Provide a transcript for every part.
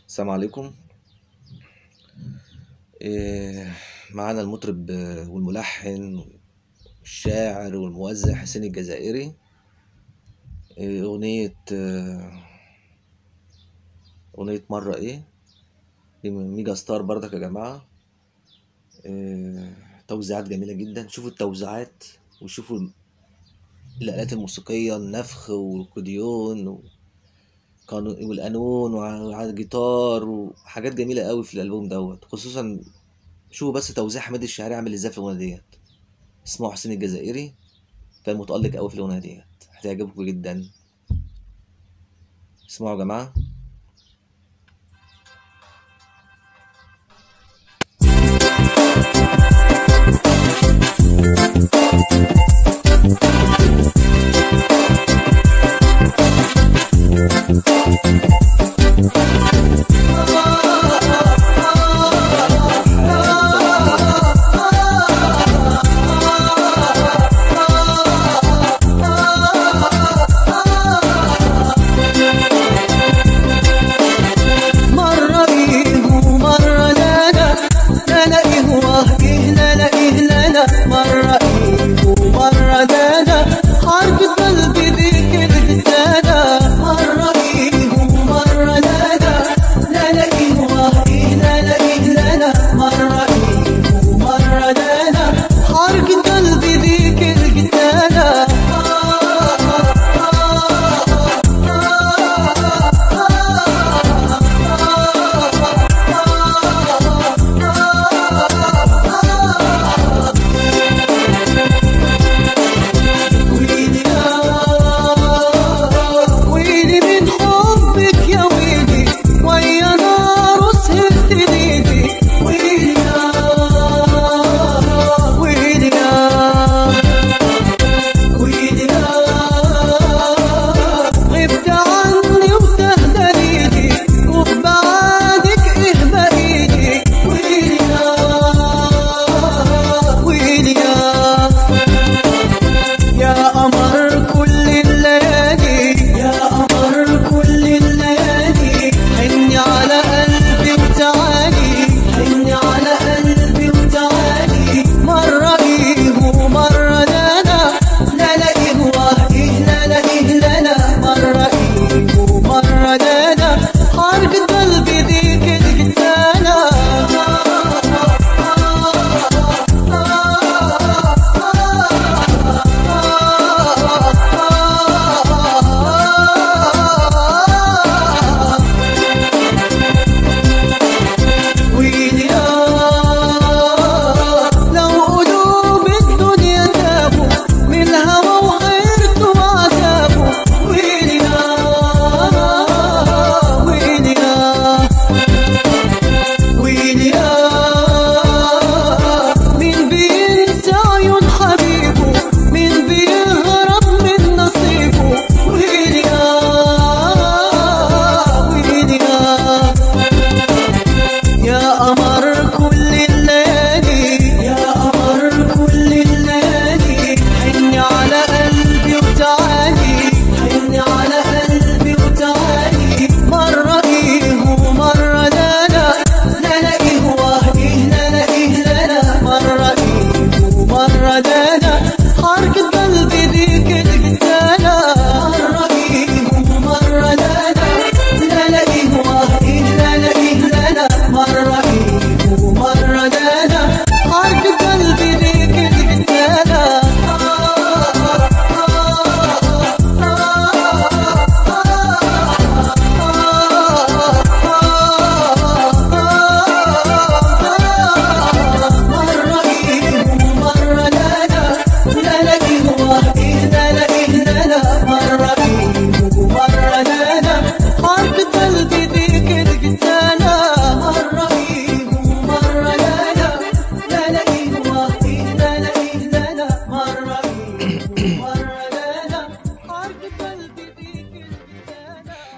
السلام عليكم. معانا المطرب والملحن والشاعر والموزع حسين الجزائري. أغنية مرة إيه دي من ميجا ستار بردك يا جماعة. توزيعات جميلة جدا، شوفوا التوزيعات وشوفوا الآلات الموسيقية، النفخ والأكورديون والقانون وعلى الجيتار وحاجات جميلة قوي في الألبوم دوت. خصوصا شوفوا بس توزيع حميد الشاعري عامل ازاي في الأغنية ديت. اسمعوا حسين الجزائري، كان متألق قوي في الأغنية ديت، هتعجبكم جدا. اسمعوا يا جماعة.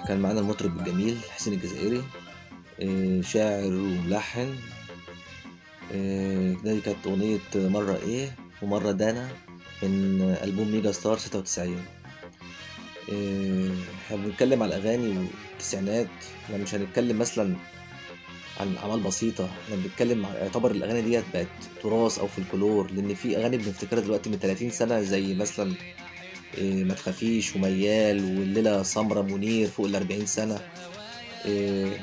كان معانا المطرب الجميل حسين الجزائري، شاعر وملحن. دي كانت أغنية مرة إيه ومرة دانا من ألبوم ميجا ستار 96. احنا بنتكلم على الأغاني والتسعينات. احنا مش هنتكلم مثلا عن أعمال بسيطة، احنا بنتكلم يعتبر الأغاني ديت بقت تراث أو فولكلور، لأن في أغاني بنفتكرها دلوقتي من 30 سنة زي مثلا ما تخافيش وميال والليلة سمرة منير فوق ال40 سنة.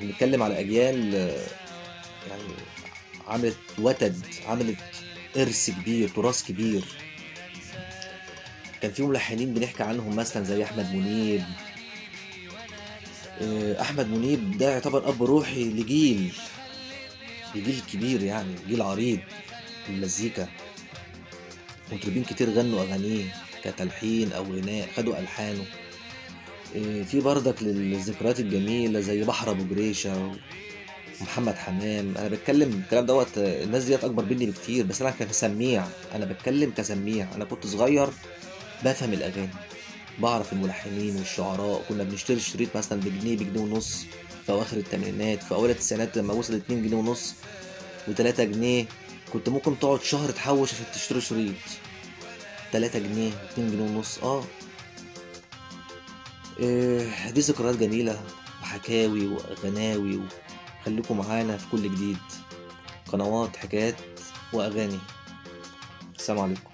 بنتكلم على أجيال يعني عملت وتد، عملت إرث كبير، تراث كبير. كان في ملحنين بنحكي عنهم مثلا زي أحمد منيب. أحمد منيب ده يعتبر أب روحي لجيل كبير، يعني جيل عريض من المزيكا. مطربين كتير غنوا أغانيه كتلحين أو غناء، خدوا ألحانه. في بردك للذكريات الجميلة زي بحر أبو جريشة ومحمد حمام. أنا بتكلم الكلام دوت، الناس ديت أكبر مني بكتير، بس أنا كسميع، أنا بتكلم كسميع. أنا كنت صغير بفهم الأغاني، بعرف الملحنين والشعراء. كنا بنشتري الشريط مثلا بجنيه، بجنيه ونص في أواخر التمانينات. في أوائل التسعينات لما وصل 2 جنيه ونص و3 جنيه، كنت ممكن تقعد شهر تحوش عشان تشتري شريط. 3 جنيه، 2 جنيه ونص. دي ذكريات جميلة وحكاوي وأغناوي. خليكم معانا في كل جديد، قنوات حكايات وأغاني. السلام عليكم.